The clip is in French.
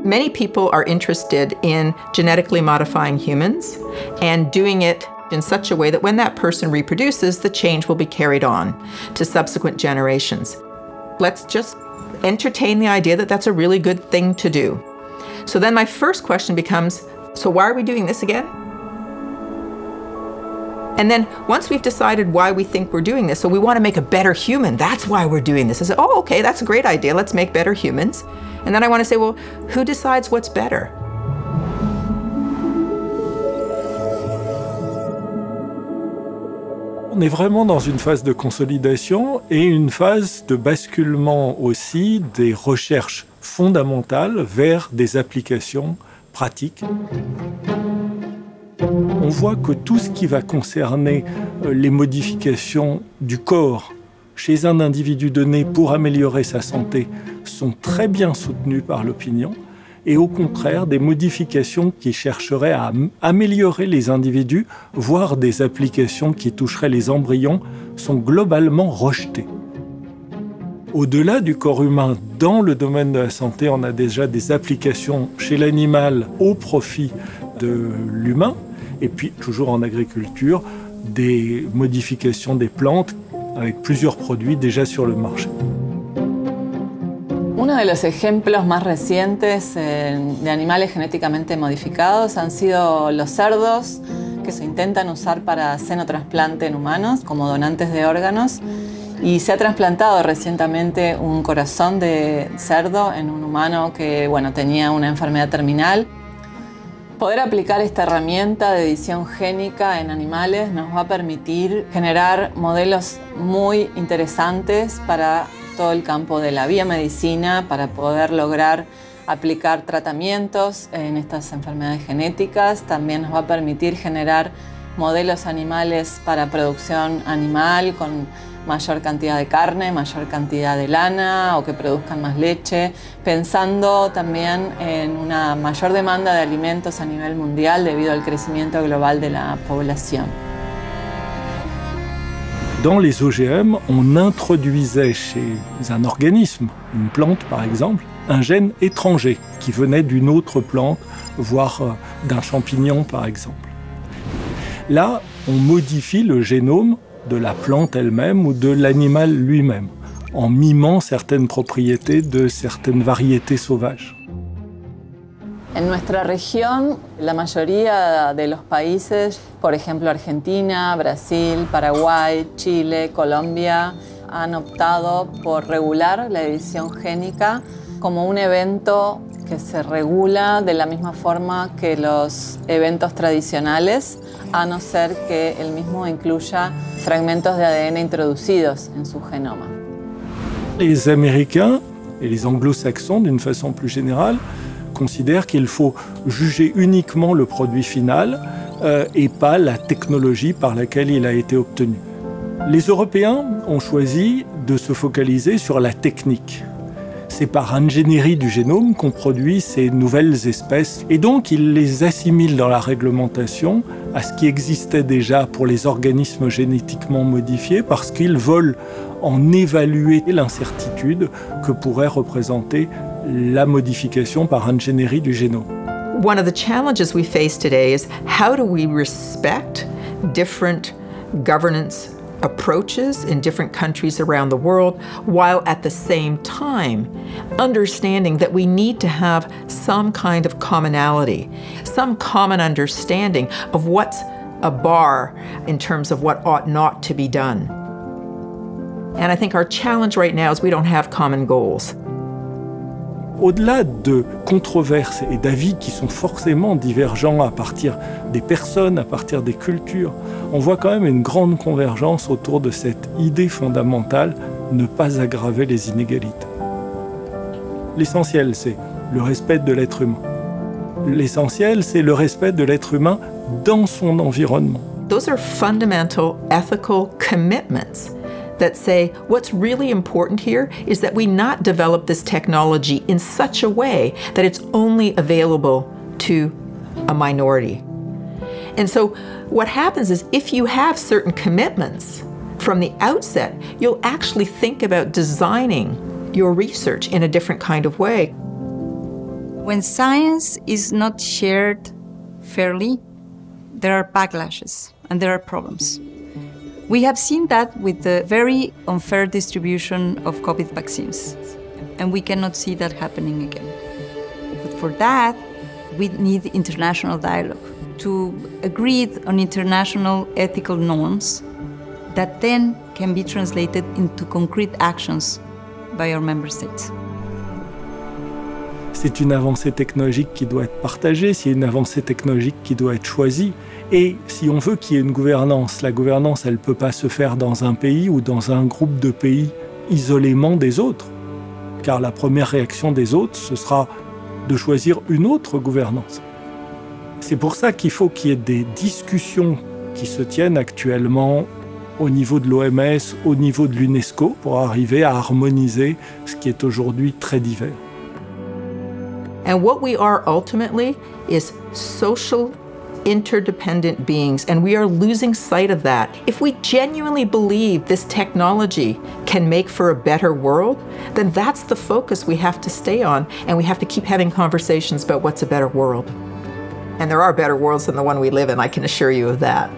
Many people are interested in genetically modifying humans and doing it in such a way that when that person reproduces, the change will be carried on to subsequent generations. Let's just entertain the idea that that's a really good thing to do. So then my first question becomes, so why are we doing this again? And then once we've decided why we think we're doing this, so we want to make a better human, that's why we're doing this. I say, oh, okay, that's a great idea, let's make better humans. And then I want to say, well, who decides what's better? On est vraiment dans une phase de consolidation et une phase de basculement aussi des recherches fondamentales vers des applications pratiques. On voit que tout ce qui va concerner les modifications du corps chez un individu donné pour améliorer sa santé sont très bien soutenues par l'opinion. Et au contraire, des modifications qui chercheraient à améliorer les individus, voire des applications qui toucheraient les embryons, sont globalement rejetées. Au-delà du corps humain, dans le domaine de la santé, on a déjà des applications chez l'animal au profit de l'humain, et puis toujours en agriculture, des modifications des plantes avec plusieurs produits déjà sur le marché. Uno de los ejemplos más recientes de animales genéticamente modificados han sido los cerdos, que se intentan usar para xenotrasplante en humanos como donantes de órganos. Y se ha trasplantado recientemente un corazón de cerdo en un humano que tenía una enfermedad terminal. Poder aplicar esta herramienta de edición génica en animales nos va a permitir generar modelos muy interesantes para todo el campo de la biomedicina, para poder lograr aplicar tratamientos en estas enfermedades genéticas. También nos va a permitir generar modelos animales para producción animal con mayor cantidad de carne, mayor cantidad de lana o que produzcan más leche, pensando también en una mayor demanda de alimentos a nivel mundial debido al crecimiento global de la población. Dans les OGM, on introduisait chez un organisme, une plante par exemple, un gène étranger qui venait d'une autre plante, voire d'un champignon par exemple. Là, on modifie le génome de la plante elle-même ou de l'animal lui-même, en mimant certaines propriétés de certaines variétés sauvages. En nuestra región, la mayoría de los países, por ejemplo Argentina, Brasil, Paraguay, Chile, Colombia, han optado por regular la edición génica como un evento que se regula de la misma forma que los eventos tradicionales, a no ser que el mismo incluya fragmentos de ADN introducidos en su genoma. Les Américains et les Anglo-Saxons, d'une façon plus générale, considèrent qu'il faut juger uniquement le produit final et pas la technologie par laquelle il a été obtenu. Les Européens ont choisi de se focaliser sur la technique. C'est par ingénierie du génome qu'on produit ces nouvelles espèces. Et donc, ils les assimilent dans la réglementation à ce qui existait déjà pour les organismes génétiquement modifiés parce qu'ils veulent en évaluer l'incertitude que pourrait représenter la modification par ingénierie du génome. One of the challenges we face today is how do we respect different governance approaches in different countries around the world, while at the same time understanding that we need to have some kind of commonality, some common understanding of what's a bar in terms of what ought not to be done. And I think our challenge right now is we don't have common goals. Au-delà de controverses et d'avis qui sont forcément divergents à partir des personnes, à partir des cultures, on voit quand même une grande convergence autour de cette idée fondamentale, ne pas aggraver les inégalités. L'essentiel, c'est le respect de l'être humain. L'essentiel, c'est le respect de l'être humain dans son environnement. Those are fundamental ethical commitments that say what's really important here is that we not develop this technology in such a way that it's only available to a minority. And so what happens is if you have certain commitments from the outset, you'll actually think about designing your research in a different kind of way. When science is not shared fairly, there are backlashes and there are problems. We have seen that with the very unfair distribution of COVID vaccines, and we cannot see that happening again. But for that, we need international dialogue to agree on international ethical norms that then can be translated into concrete actions by our member states. C'est une avancée technologique qui doit être partagée, c'est une avancée technologique qui doit être choisie. Et si on veut qu'il y ait une gouvernance, la gouvernance, elle ne peut pas se faire dans un pays ou dans un groupe de pays isolément des autres. Car la première réaction des autres, ce sera de choisir une autre gouvernance. C'est pour ça qu'il faut qu'il y ait des discussions qui se tiennent actuellement au niveau de l'OMS, au niveau de l'UNESCO, pour arriver à harmoniser ce qui est aujourd'hui très divers. And what we are ultimately is social interdependent beings, and we are losing sight of that. If we genuinely believe this technology can make for a better world, then that's the focus we have to stay on, and we have to keep having conversations about what's a better world. And there are better worlds than the one we live in, I can assure you of that.